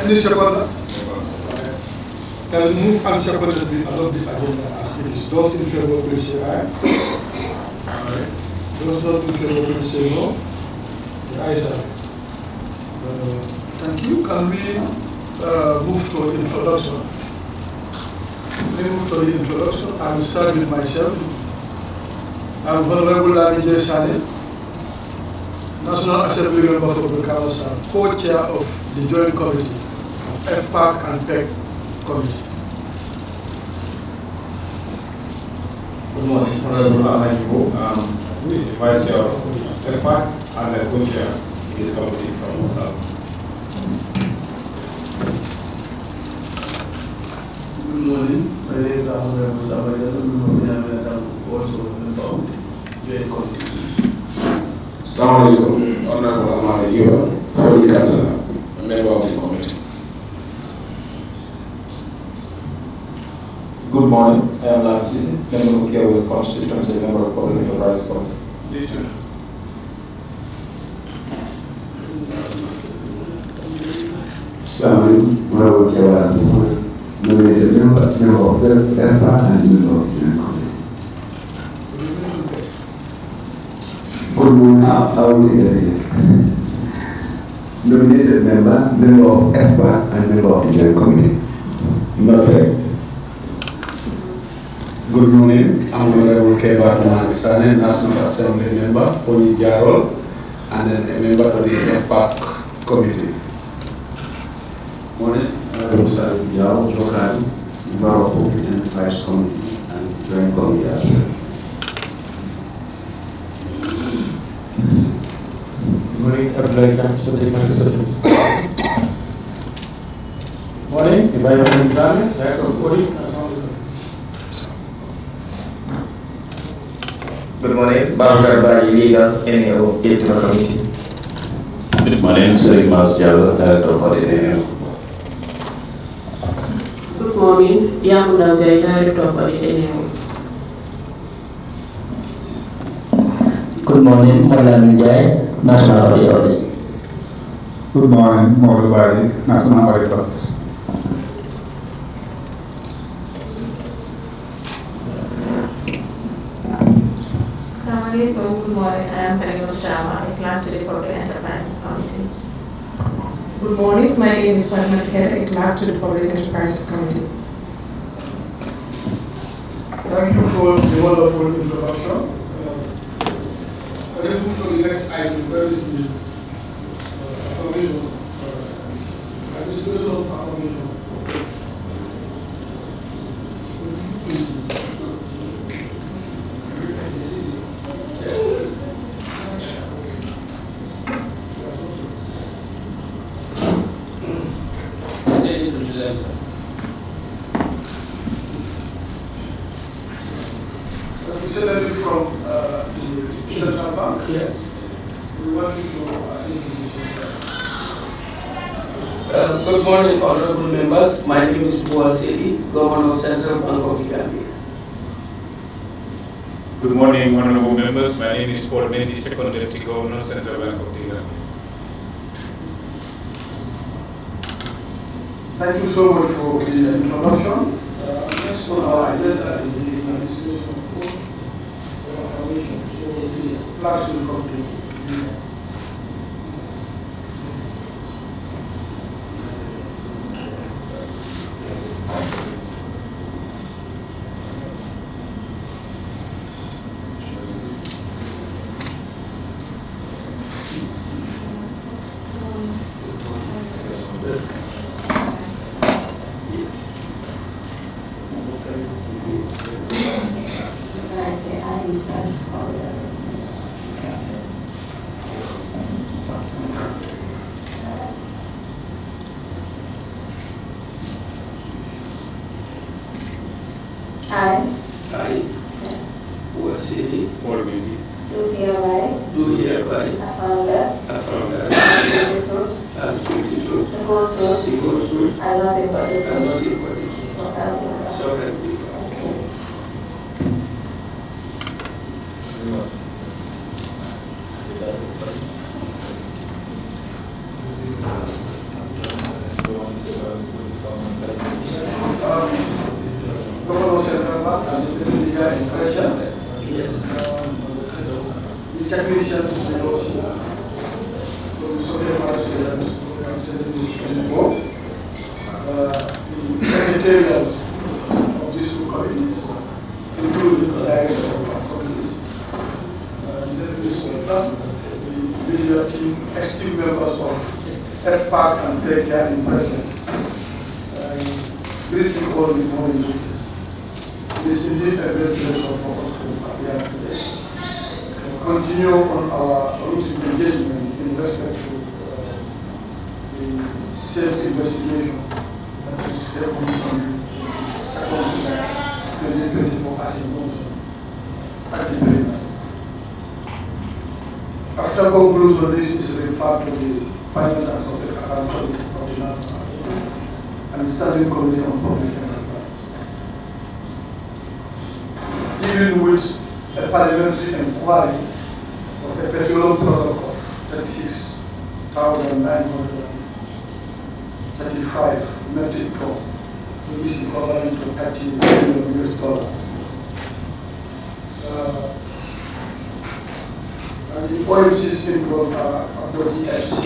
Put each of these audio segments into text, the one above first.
Any second? Move and second that we adopt the agenda as it is. Those in favor, please say aye. Aye. Those not in favor, please say no. The ayes have it. Thank you. Can we move to introduction? We move to the introduction. I will start with myself. I'm Honorable Lamide Sane, National Assembly Member for Brikama South, co-chair of the Joint Committee of Fpac and Ppac Committee. Good morning, Honorable Ahmed, Vice Chair of Fpac and the co-chair of this committee from South. Good morning, my name is Honorable Sabajan, also member of the Joint Committee. Assalamualaikum, Honorable Ahmed, Holy Councillor, a member of the committee. Good morning, I am Lamide, member of Kia West Constituency, member of Public Enterprise Committee. Listen. Assalamualaikum, Honorable nominated member of the Fpac and member of the Joint Committee. Good morning, how are you? Nominated member of Fpac and member of the Joint Committee. Noted. Good morning, I'm Honorable Fpac Sane, National Assembly member for Jarol, and then a member of the Fpac Committee. Morning, Honorable Sane Jarol, Jokan, member of the Public Enterprise Committee and Joint Committee as well. Morning, Abdullah Khan, Subject Matter Solutions. Morning, Ibrahim Ibrahim, Director of Coding. Good morning, Babakar Baji, Legal, NAO, Electoral Committee. Good morning, Sri Mas Jalo, Director of Audit NAO. Good morning, Yamuna Gai, Director of Audit NAO. Good morning, Malam Jai, National Audit Office. Good morning, Maul Baji, National Audit Office. Good morning, I am Petroleum, I belong to the Public Enterprises Committee. Good morning, my name is Fatma Kher, I belong to the Public Enterprises Committee. Thank you for the wonderful introduction. I will move to the next item, where is the affirmation? Administration of affirmation. Representative from the Central Bank? Yes. We want you to Good morning, honorable members. My name is Bua Seli, Governor of Central Bank of the Gambia. Good morning, honorable members. My name is Paul Mendy, Second Deputy Governor, Central Bank of the Gambia. Thank you so much for this introduction. Next on our agenda is the administration of food affirmation. So the flags will come to you. I, Yes. Bua Seli, Paul Mendy, do hereby affirm that I speak the truth, the whole truth, and nothing but the truth. So help me God. the technicians, because the secretariat of these two committees, including the director of committees, the media team, esteemed members of Fpac and Petroleum in presence. Greeting all the morning visitors. It is indeed a great pleasure for us to appear today. Continue on our routine engagement in respect to the self-investigation that is happening on the 2024 as a motion at the plenary. After conclusion, this is referred to the Finance and Public Account Committee of the National Assembly and Standing Committee on Public Enterprise, dealing with a parliamentary inquiry of a petroleum product of 36,935 metric tons, which is equivalent to $30 million US. And the oil system from body FC,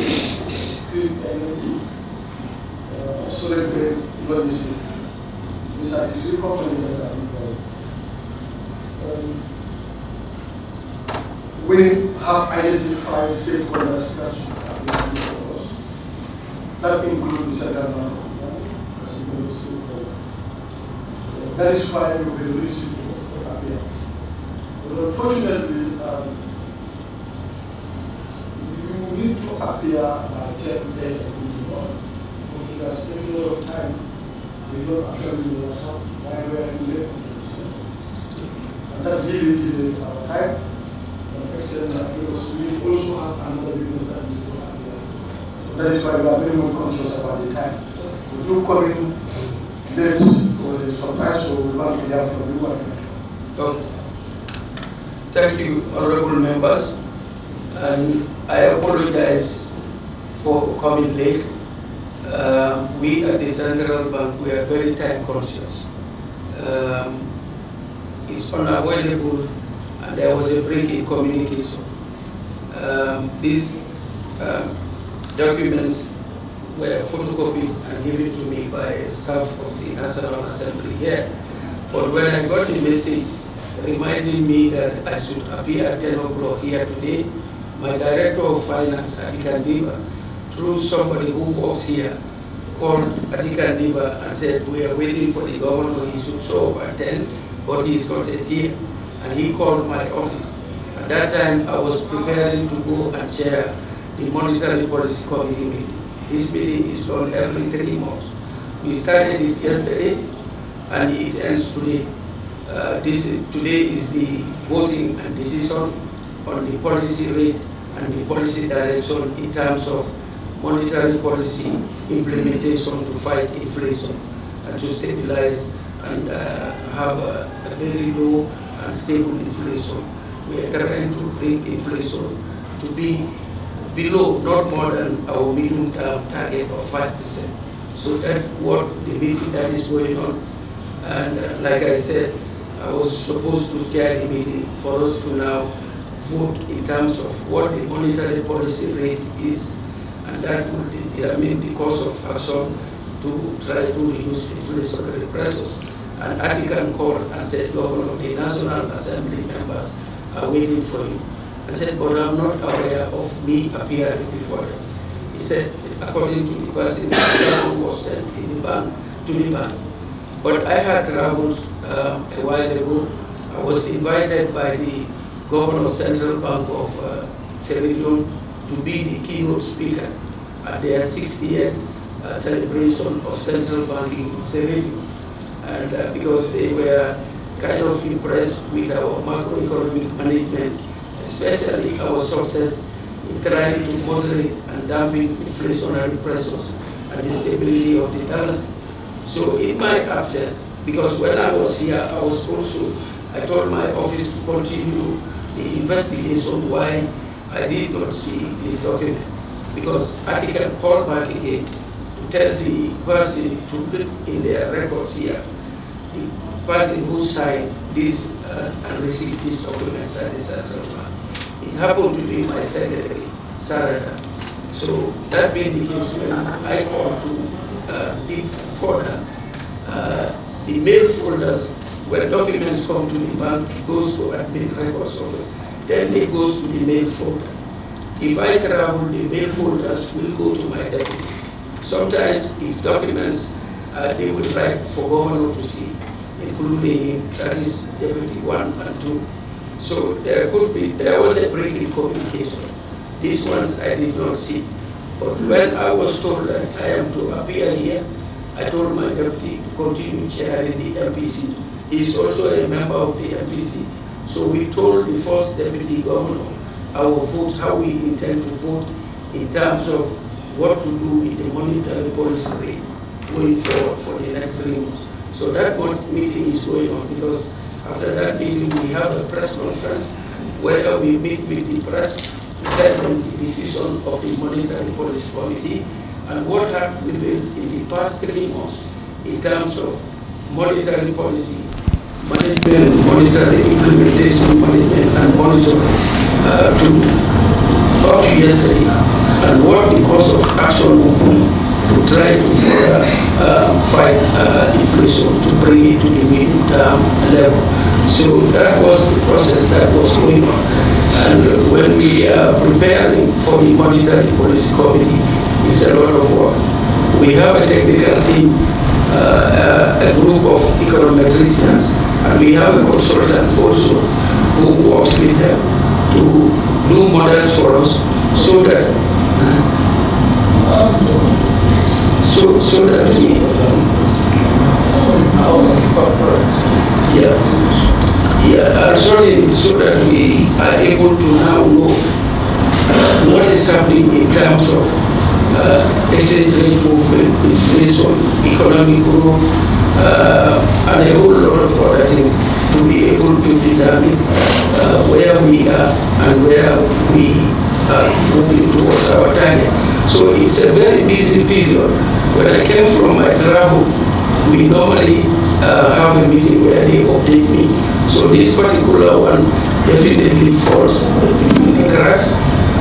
clean energy, solid logistic. These are the three companies that are involved. We have identified stakeholders that should have been for us. That includes the central bank as a stakeholder. That is why we will reach to appear. But unfortunately, you need to appear by 10 days in the morning. Because taking a lot of time, we don't actually know why we are in late. And that really delayed our time. Because we also have another business that we do appear. So that is why we are very much conscious about the time. The new coming late was a surprise, so we want to hear from you. Okay. Thank you, honorable members. And I apologize for coming late. We at the Central Bank, we are very time conscious. It's unavoidable, and there was a break in communication. These documents were photocopied and given to me by staff of the National Assembly here. But when I got a message reminding me that I should appear at 10 o'clock here today, my director of finance, Atikandiba, through somebody who works here, called Atikandiba and said, we are waiting for the governor, he should show up at 10, but he's not yet here. And he called my office. At that time, I was preparing to go and chair the Monetary Policy Committee meeting. This meeting is done every 3 months. We started it yesterday, and it ends today. Today is the voting and decision on the policy rate and the policy direction in terms of monetary policy implementation to fight inflation and to stabilize and have a very low and stable inflation. We are trying to bring inflation to be below, not more than our medium-term target of 5%. So that's what the meeting that is going on. And like I said, I was supposed to chair the meeting for us to now vote in terms of what the monetary policy rate is, and that will determine the course of action to try to reduce inflationary pressures. And Atikan called and said, Governor, the National Assembly members are waiting for you. I said, but I'm not aware of me appearing before them. He said, according to the person, someone was sent in the bank, to the bank. But I had traveled a while ago. I was invited by the Governor of Central Bank of Sierra Leone to be the keynote speaker at their 60th celebration of central banking in Sierra Leone. And because they were kind of impressed with our macroeconomic management, especially our success in trying to moderate and dampen inflationary pressures and the stability of the dollars. So in my absence, because when I was here, I told my office to continue the investigation why I did not see this document. Because Attica called back again to tell the person to look in their records here, the person who signed this and received these documents at the Central Bank. It happened to be my secretary, Sarata. So that being the case, when I called to dig further, the mail folders, where documents come to the bank, it goes to admin records office. Then it goes to the mail folder. If I travel, the mail folders will go to my deputies. Sometimes, if documents they would write for governor to see, including him, that is deputy 1 and 2. So there was a break in communication. These ones I did not see. But when I was told that I am to appear here, I told my deputy to continue chairing the MPC. He is also a member of the MPC. So we told the first deputy governor our vote, how we intend to vote in terms of what to do with the monetary policy rate going forward for the next 3 months. So that meeting is going on, because after that meeting we have a press conference where we meet with the press, tell them the decision of the monetary policy committee and what have we built in the past 3 months in terms of monetary policy, management, monetary implementation, management and monitoring to up to yesterday, and what the course of action will be to try to further fight inflation, to bring it to the medium-term level. So that was the process that was going on. And when we are preparing for the monetary policy committee, it's a lot of work. We have a technical team, a group of econometricians, and we have a consultant also who works with them to do models for us, so that so that we so that we are able to now know what is happening in terms of exchange rate movement, inflation, economic growth, and a whole lot of other things, to be able to determine where we are and where we are moving towards our target. So it's a very busy period. When I came from my travel, we normally have a meeting where they update me. So this particular one definitely falls between the cracks.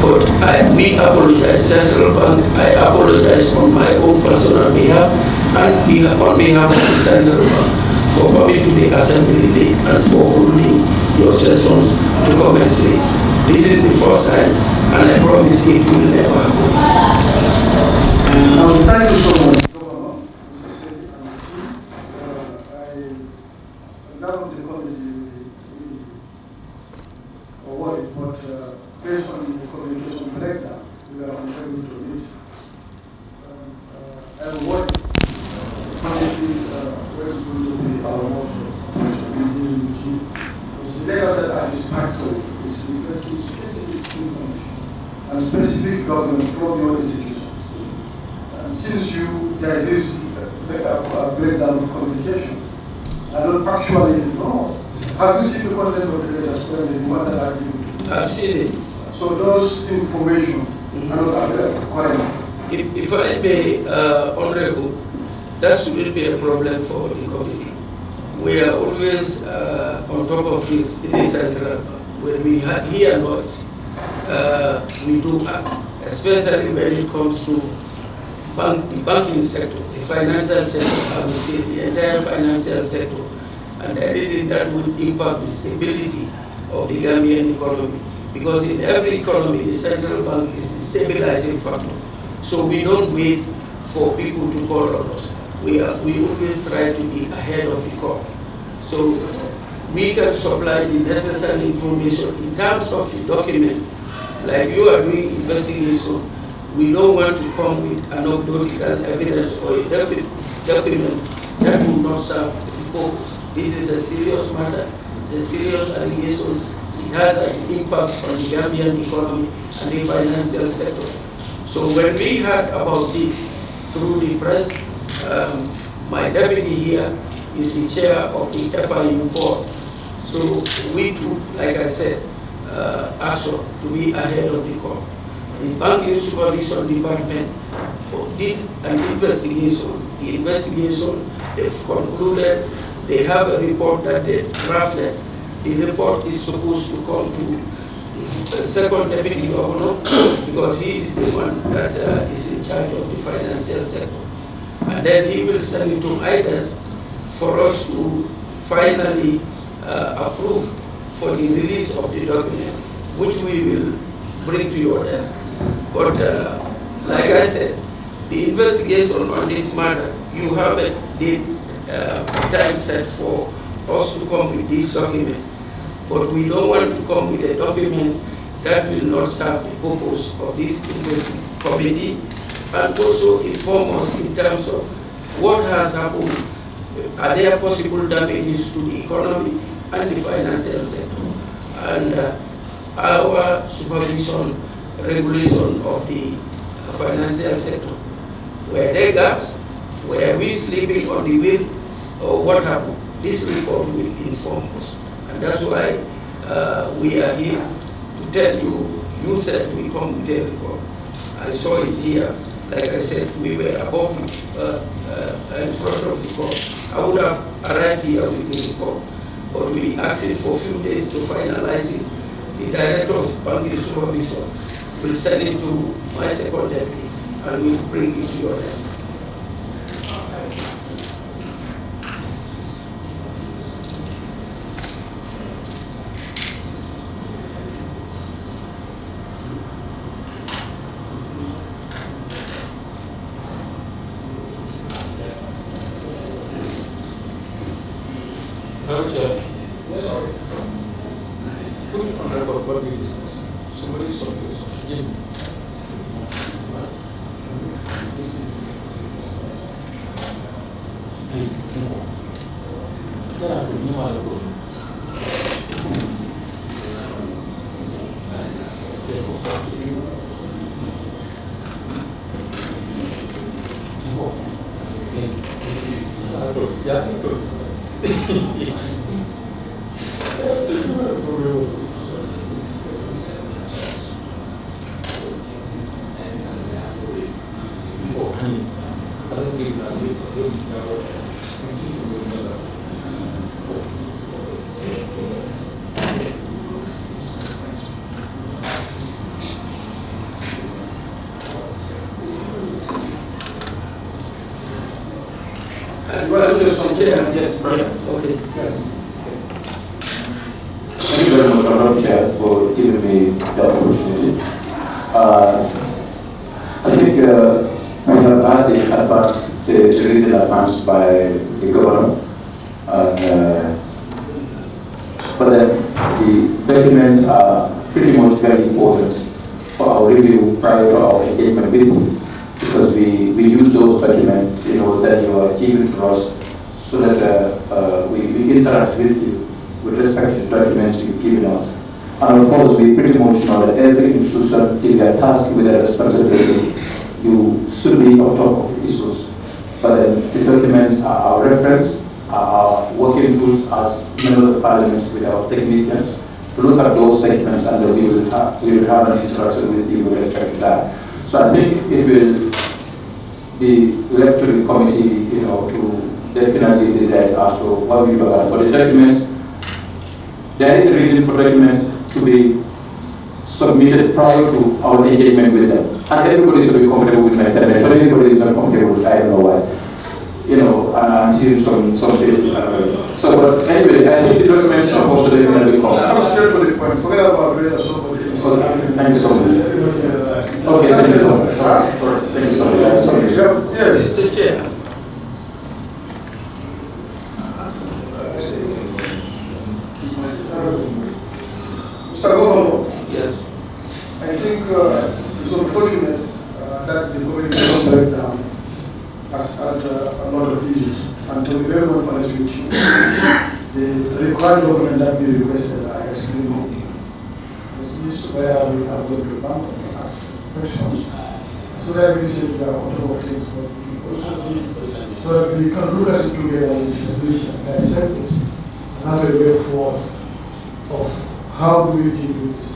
But I apologize, Central Bank. I apologize on my own personal behalf and on behalf of the Central Bank for coming to the assembly late and for holding your session to comment late. This is the first time, and I promise it will never happen. Thank you so much, Governor. I love the committee award, but based on the communication breakdown, we are unable to meet. And what committee where is going to be our motto? The letter that I dispatched to is requesting specific information and specific government from your institution. Since there is a breakdown of communication, I don't actually know. Have you seen the content of the letters when the one that I give? I've seen it. So those information are not required. If I may, Honorable, that shouldn't be a problem for the committee. We are always on top of this in the central. When we hear noise, we do act, especially when it comes to the banking sector, the financial sector, I would say the entire financial sector, and anything that would impact the stability of the Gambian economy. Because in every economy, the central bank is the stabilizing factor. So we don't wait for people to call on us. We always try to be ahead of the curve. So we can supply the necessary information in terms of the document. Like you are doing investigation, we don't want to come with anecdotal evidence or a document that will not serve the purpose. This is a serious matter, it's a serious allegation. It has an impact on the Gambian economy and the financial sector. So when we heard about this through the press, my deputy here is the chair of the FIU board. So we took, like I said, action to be ahead of the curve. The Banking Supervision Department did an investigation. The investigation, they've concluded, they have a report that they've drafted. The report is supposed to come to second deputy governor because he is the one that is in charge of the financial sector. And then he will send it to IDAS for us to finally approve for the release of the document, which we will bring to your desk. But like I said, the investigation on this matter, you have a date, time set for us to come with this document. But we don't want to come with a document that will not serve the purpose of this investigation committee, and also inform us in terms of what has happened. Are there possible damages to the economy and the financial sector? And our supervision, regulation of the financial sector. Were there gaps? Were we sleeping on the wheel? Or what happened? This report will inform us. And that's why we are here to tell you, you said we come with a report. I saw it here. Like I said, we were above it, in front of the court. I would have arrived here with the report, but we asked it for a few days to finalize it. The director of banking supervision will send it to my second deputy, and we'll bring it to your desk. Yes, right. Okay. Thank you very much, Honorable Chair, for giving me the opportunity. I think we have had the recent advance by the governor, but then the documents are pretty much very important for our review prior to our engagement with you, because we use those documents, that you are giving to us, so that we interact with you with respect to the documents you've given us. And of course, we pretty much know that every institution, if they are tasked with a responsibility, you should be on top of the issues. But the documents are our reference, are our working tools as members of parliament with our technicians to look at those documents, and then we will have an interaction with you with respect to that. So I think it will be left to the committee, to definitely decide as to what we do about it. For the documents, there is a reason for documents to be submitted prior to our engagement with them. And everybody should be comfortable with my statement. If anybody is not comfortable with it, I don't know why. I'm seeing some cases. So, but anyway, I think the documents are supposed to definitely come. I'm straight to the point. Forget about whether somebody is. Thank you so much. Okay, thank you so much. Thank you so much. Yes. Mr. Chair. Mr. Governor. Yes. I think it's unfortunate that the communication breakdown has had a lot of issues. And to be very honest with you, the required document that we requested are extremely low. This is where we have got the bank and ask questions. So that we say we are on top of things, but we also need, so that we can look at it together with the commission, dissect it, and have a way forward of how do we deal with this.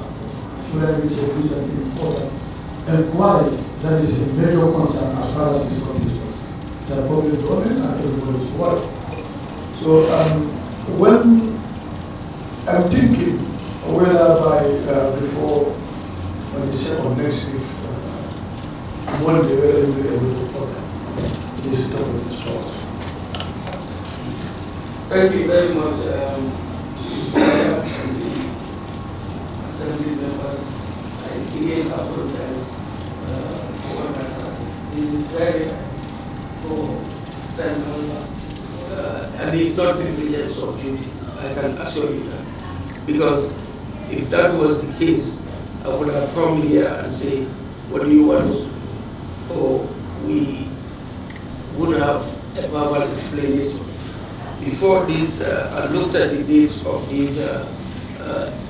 So that we say this is an important inquiry that is a major concern as far as the commission. It's a public domain and everybody's work. So when I'm thinking whether by by before on the second next week, Monday, whether you'll be able to report that. This is the response. Thank you very much, Mr. Chair and the Assembly members. I again apologize for what I said. This is very for Central, and it's not negligence of duty. I can assure you that. Because if that was the case, I would have come here and say, what do you want us to do? Or we would have a verbal explanation. Before this, I looked at the dates of these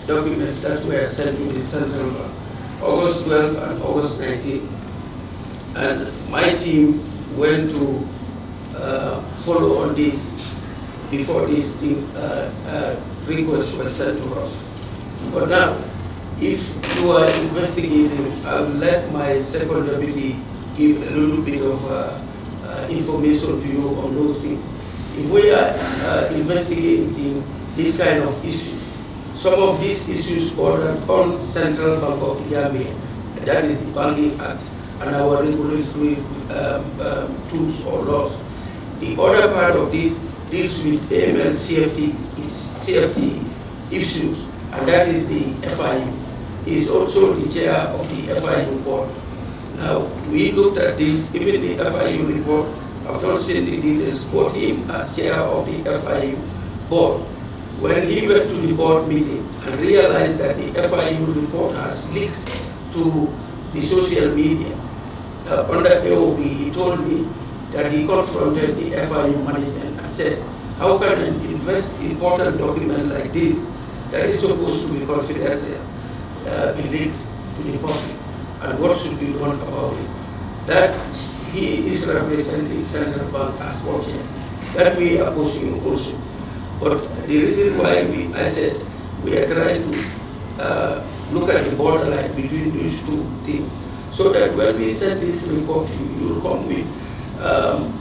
documents that were sent to the Central Bank, August 12 and August 19. And my team went to follow on this before this thing, request was sent to us. But now, if you are investigating, I will let my second deputy give a little bit of information to you on those things. If we are investigating this kind of issues, some of these issues are on Central Bank of the Gambia, that is the Banking Act, and our regulatory tools or laws. The other part of this deals with AML CFT issues, and that is the FIU. He is also the chair of the FIU board. Now, we looked at this, even the FIU report, I've not seen the details, but him as chair of the FIU board, when he went to the board meeting and realized that the FIU report has leaked to the social media, under AOB, he told me that he confronted the FIU management and said, how can an important document like this, that is supposed to be confidential, be leaked to the public, and what should be done about it? That he is representing Central Bank as watching. That we are pushing also. But the reason why I said we are trying to look at the borderline between these two things, so that when we send this report to you, you will come with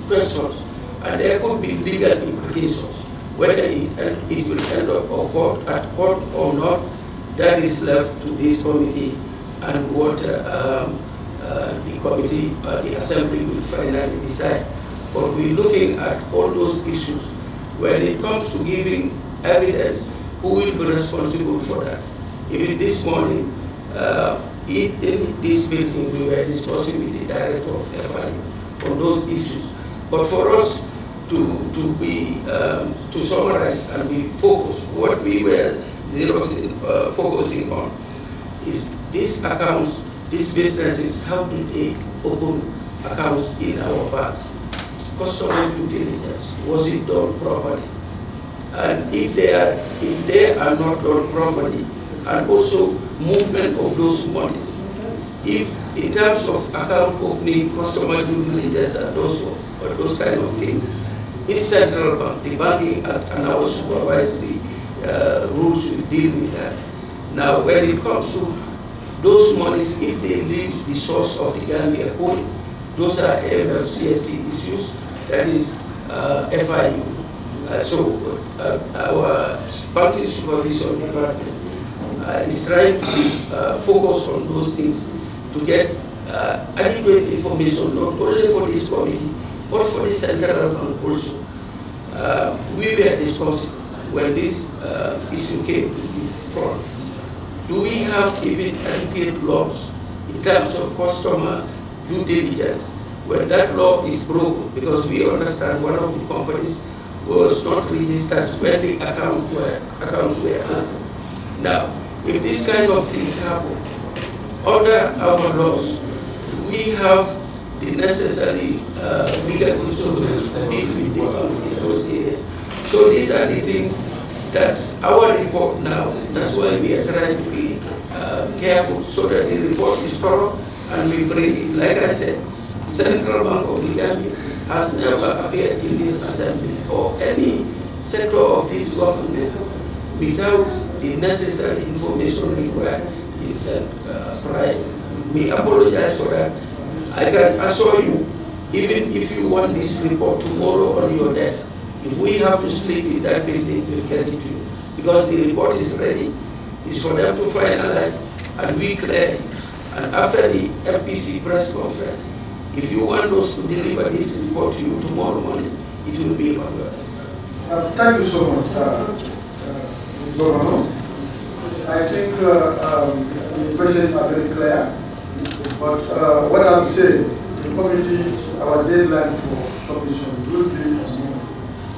questions, and there could be legal implications. Whether it will end up at court or not, that is left to this committee and what the committee, the assembly will finally decide. But we're looking at all those issues. When it comes to giving evidence, who will be responsible for that? Even this morning, in this building, we were discussing with the director of FIU on those issues. But for us to summarize and be focused, what we were focusing on is these accounts, these businesses, how do they open accounts in our banks? Customer due diligence, was it done properly? And if they are not done properly, and also movement of those monies. If in terms of account opening, customer due diligence, and those kind of things, it's Central Bank, the Banking Act, and our supervisory rules will deal with that. Now, when it comes to those monies, if they leave the source of the Gambia going, those are MFCFT issues, that is FIU. Our banking supervision department is trying to focus on those things to get adequate information, not only for this committee, but for the Central Bank also. We were discussing when this issue came to the front. Do we have even adequate laws in terms of customer due diligence when that law is broken? Because we understand one of the companies was not registered when the accounts were open. Now, if this kind of things happen, under our laws, we have the necessary legal instruments to deal with the banks in those areas. So these are the things that our report now, that's why we are trying to be careful so that the report is thorough and we bring it. Like I said, Central Bank of the Gambia has never appeared in this assembly or any sector of this government without the necessary information required. It's private. We apologize for that. I can assure you, even if you want this report tomorrow on your desk, if we have to sleep in that building, we'll get it to you. Because the report is ready, is for them to finalize and we clear. And after the FPC press conference, if you want us to deliver this report to you tomorrow morning, it will be on your desk. Thank you so much, Governor. I think the questions are very clear. But what I'm saying, the committee, our deadline for submission will be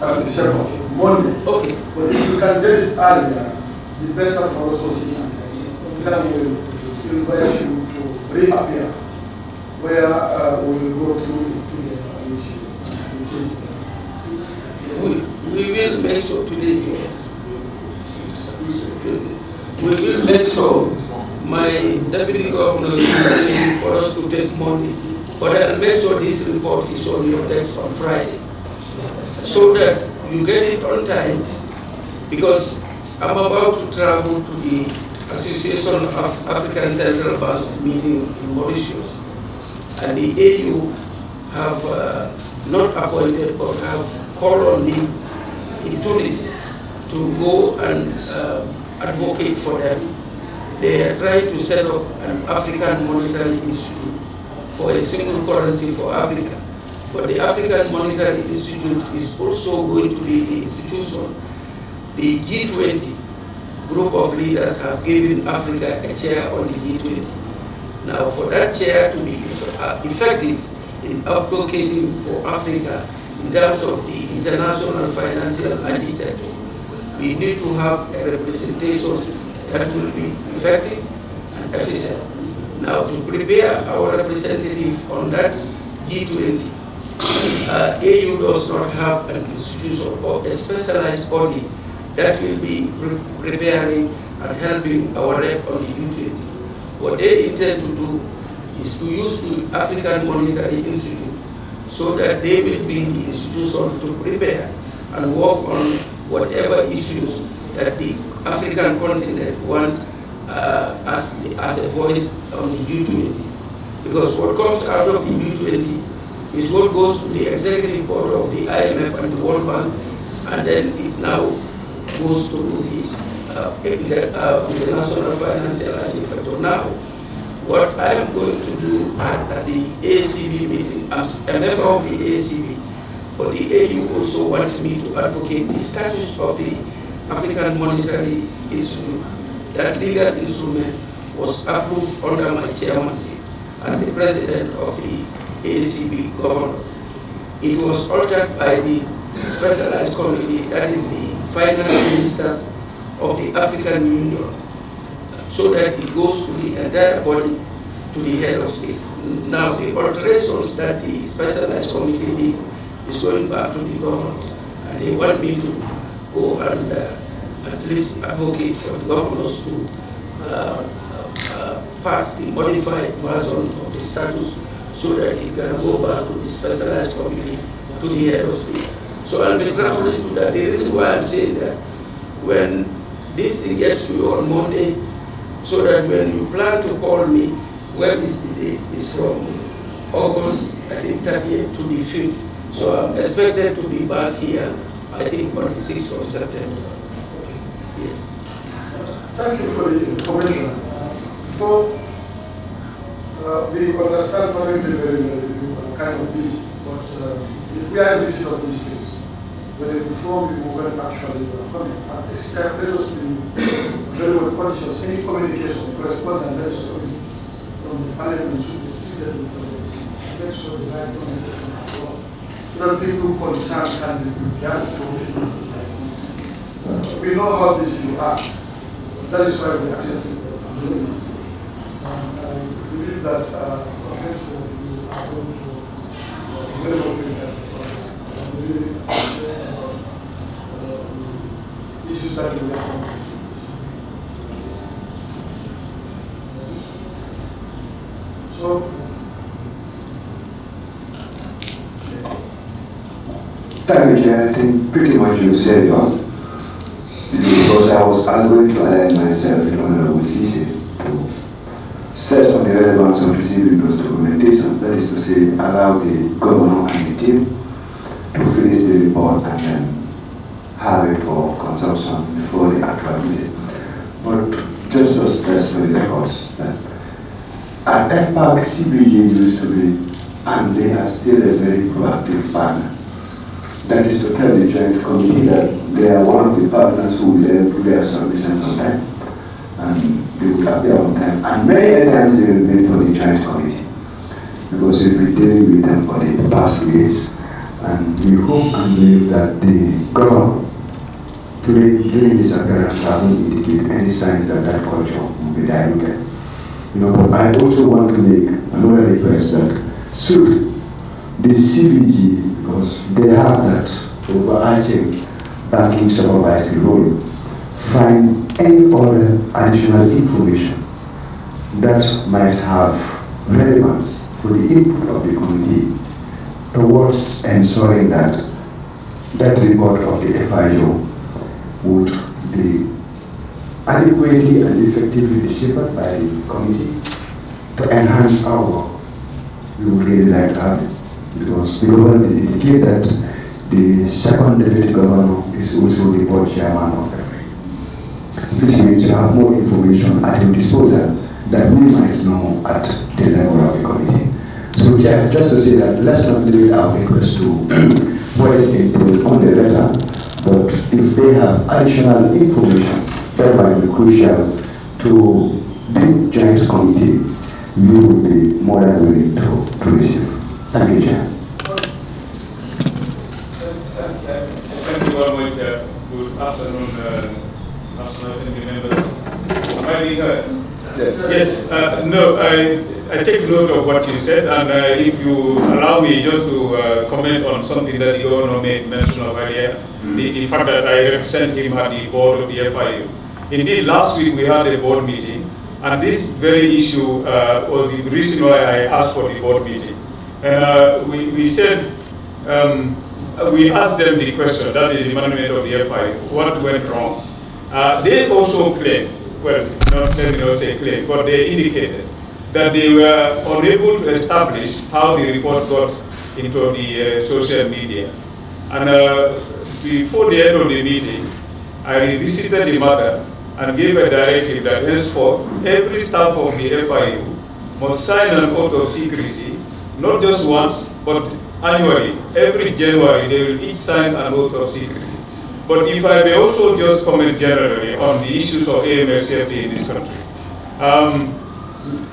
as the second Monday. Okay. But if you can get it earlier, the better for us to see. Then we will invite you to reappear, where we will go through we will make sure today. We will make sure my deputy governor is ready for us to take money, but I'll make sure this report is on your desk on Friday, so that you get it on time, because I'm about to travel to the Association of African Central Banks meeting in Mauritius, and the AU have not appointed but have called on me in Tunis to go and advocate for them. They are trying to set up an African Monetary Institute for a single currency for Africa. But the African Monetary Institute is also going to be the institution. The G20 group of leaders have given Africa a chair on the G20. Now, for that chair to be effective in advocating for Africa in terms of the international financial architecture, we need to have a representation that will be effective and efficient. Now, to prepare our representative on that G20, AU does not have an institution or a specialized body that will be preparing and helping our rep on the G20. What they intend to do is to use the African Monetary Institute so that they will be the institution to prepare and work on whatever issues that the African continent want as a voice on the G20. Because what comes out of the G20 is what goes to the executive board of the IMF and the World Bank, and then it now goes to the international financial architecture. Now, what I am going to do at the ACB meeting, as a member of the ACB, but the AU also wants me to advocate the status of the African Monetary Institute. That legal instrument was approved under my chairmanship as the president of the ACB governors. It was altered by the specialized committee, that is the finance ministers of the African Union, so that it goes to the entire body, to the head of state. Now, the alterations that the specialized committee did is going back to the governors, and they want me to go and at least advocate for the governors to pass the modified version of the status so that it can go back to the specialized committee, to the head of state. So I'll be traveling to that. The reason why I'm saying that, when this thing gets to you on Monday, so that when you plan to call me, when is the date? It's from August, I think 30th to the 5th. So I'm expected to be back here, I think on the 6th of September. Yes. Thank you for the information. Before we understand perfectly very well, you are kind of busy, but if we are busy on these things, but before we move on, actually coming, let us be very well conscious. Any communication, correspondence that is coming from the parliament should be treated with make sure the right communication is wrong. So that people concerned can be prepared to we know how busy you are. That is why we accept it. And I believe that from henceforth you are going to very well prepared. Issues that we have. So, thank you, Chair. I think pretty much you said yours. Because I'm going to align myself with Honorable Cisse to stress on the relevance of receiving those documentations. That is to say, allow the governor and the team to finish the report and then have it for consumption before the actual meeting. But just to stress for the records, at Fpac, CBG used to be, and they are still a very proactive partner. That is to tell the Joint Committee that they are one of the partners who will do their submissions on time, and they will appear on time. And many times they will wait for the Joint Committee, because we've been dealing with them for the past 2 years. And we hope and believe that the governor, today, during this appearance, hasn't indicated any signs that that culture will be diluted. But I also want to make another request that should the CBG, because they have that overarching banking supervisory role, find any other additional information that might have relevance for the input of the committee towards ensuring that that report of the FIO would be adequately and effectively deciphered by the committee to enhance our work. We would really like to have it, because the governor did indicate that the second deputy governor is also the board chairman of FA, which means you have more information at your disposal that we might know at the level of the committee. So, Chair, just to say that let's not limit our request to what is entailed on the letter, but if they have additional information that might be crucial to the Joint Committee, we would be more than willing to receive. Thank you, Chair. Thank you very much. Good afternoon, National Assembly members. Am I being heard? Yes. No, I take note of what you said, and if you allow me just to comment on something that the governor made mention of earlier, the fact that I represent him at the board of the FIU. Indeed, last week we had a board meeting, and this very issue was the reason why I asked for the board meeting. And we said, we asked them the question, that is the management of the FIU, what went wrong? They also claimed, well, let me not say claim, but they indicated that they were unable to establish how the report got into the social media. And before the end of the meeting, I revisited the matter and gave a directive that henceforth, every staff of the FIU must sign an oath of secrecy, not just once, but annually. Every January, they will each sign an oath of secrecy. But if I may also just comment generally on the issues of AML safety in this country.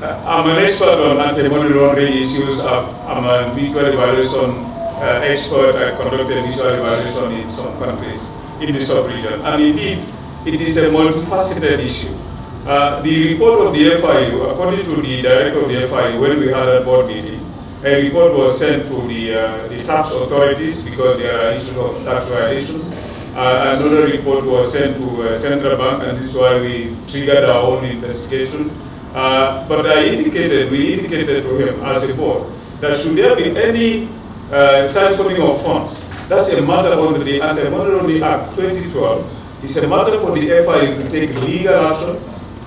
I'm an expert on anti-money laundering issues. I'm a mutual evaluation expert. I conducted mutual evaluation in some countries in the sub-region. And indeed, it is a multifaceted issue. The report of the FIU, according to the director of the FIU, when we had a board meeting, a report was sent to the tax authorities because there are issues of tax violation. Another report was sent to Central Bank, and this is why we triggered our own investigation. But we indicated to him as a board that should there be any siphoning of funds, that's a matter under the Anti-Money Laundering Act 2012. It's a matter for the FIU to take legal action,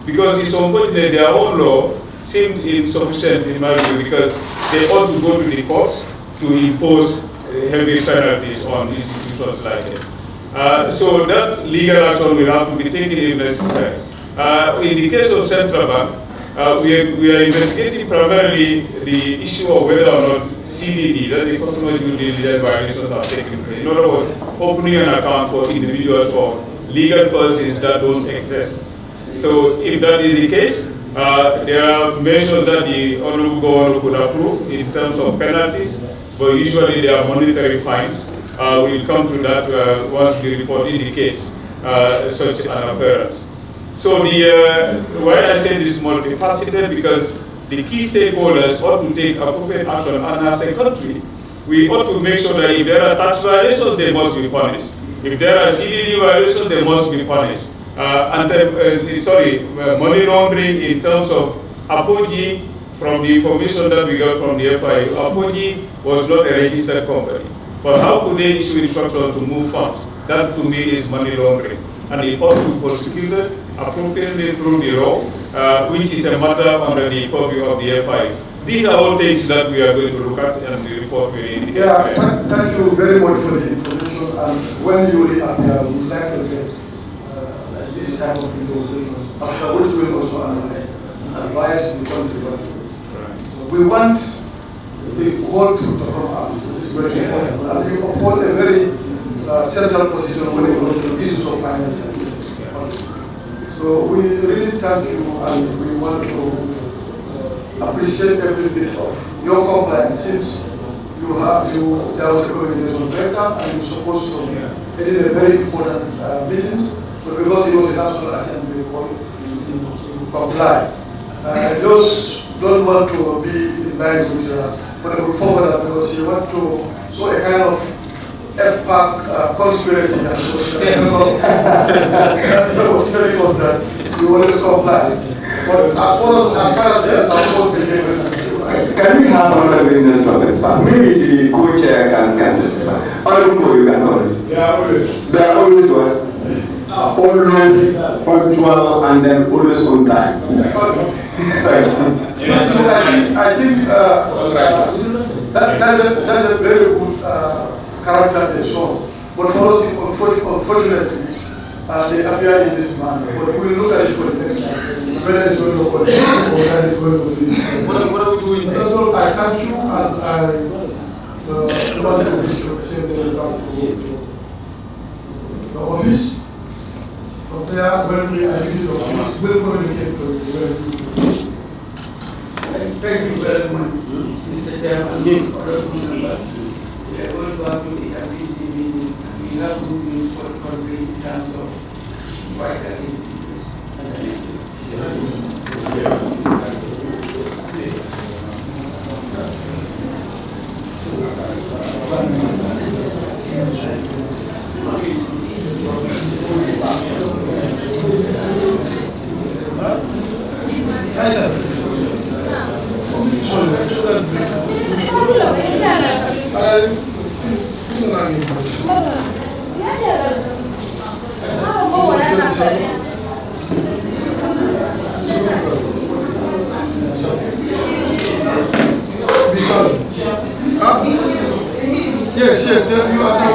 because it's unfortunate their own law seemed insufficient in my view, because they ought to go to the courts to impose heavy penalties on institutions like this. So that legal action will have to be taken if necessary. In the case of Central Bank, we are investigating primarily the issue of whether or not CDD, that the customer due diligence violations are taken place. In other words, opening an account for individuals or legal persons that don't exist. So if that is the case, there are measures that the Honorable Governor could approve in terms of penalties, but usually they are monetary fines. We'll come to that once the report indicates such an occurrence. So why I say this is multifaceted, because the key stakeholders ought to take appropriate action, and as a country, we ought to make sure that if there are tax violations, they must be punished. If there are CDD violations, they must be punished. Money laundering in terms of apology, from the information that we got from the FIU, apology was not a registered company. But how could they issue instructions to move funds? That to me is money laundering. And it ought to be prosecuted appropriately through the law, which is a matter under the purview of the FIU. These are all things that we are going to look at, and the report will indicate. Yeah, thank you very much for the information. And when you reappear, we would like to get this type of information. after which we will also advise the country what to do. We want the whole to come up, which is very important. And we uphold a very central position when it comes to the issues of finance and politics. So we really thank you, and we want to appreciate every bit of your compliance, since there was a communication breakdown and you're supposed to edit a very important meetings, but because it was a National Assembly call, you comply. I just don't want to be in line with whatever forward, because you want to show a kind of Fpac conspiracy. That was very close that you always comply. But as far as this, of course, the game. Can we have another witness from Fpac? Maybe the co-chair can testify. Honorable, you can call it. They are always. They are always what? Always punctual and then always on time. I think that's a very good character they show. But for us, unfortunately, they appear in this manner. But we will look at it for the next time. Whether it's going to go or whether it's going to be. What are we doing next? So I thank you, and I want to wish you the same back to the office. From there, when we are using the office, we'll communicate to you. Thank you very much, Mr. Chairman, honorable members. We are going back to the RDC meeting, and we have good news for the country in terms of fight against security. Yes, you are now.